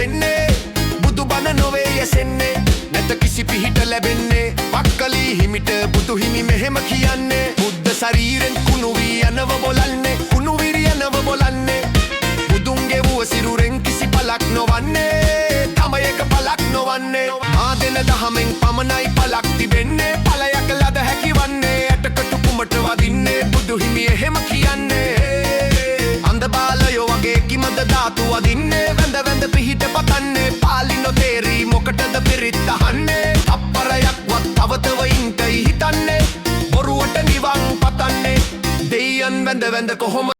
සැනසෙන්නේ බුදු බණ නොවේ යසෙන්නේ නැත කිසි පිහිට ලැබෙන්නේ පක්කලී හිමිට බුදු හිමි මෙහෙම කියන්නේ බුද්ධ ශරීරෙන් කුණු වී යනව බලන්නේ කුණු විරි යනව බලන්නේ බුදුන්ගේ වූ සිරුරෙන් කිසි පලක් නොවන්නේ තම එක පලක් නොවන්නේ ආදෙන දහමෙන් පමණයි පලක් තිබෙන්නේ පලයක් ලද හැකිවන්නේ ඇටකටු කුමට වදින්නේ බුදු හිමි එහෙම කියන්නේ අන්ධ බාලයෝ වගේ කිමද ධාතු වදින්නේ වැඳ වැඳ පිහිට පතන්නේ පාලි නොතේරී මොකටද පිරිත් අහන්නේ තප්පරයක්වත් තවතව ඉන්ටයි හිතන්නේ බොරුවට නිවන් පතන්නේ දෙයයන් වැඳ වැඳ කොහොමද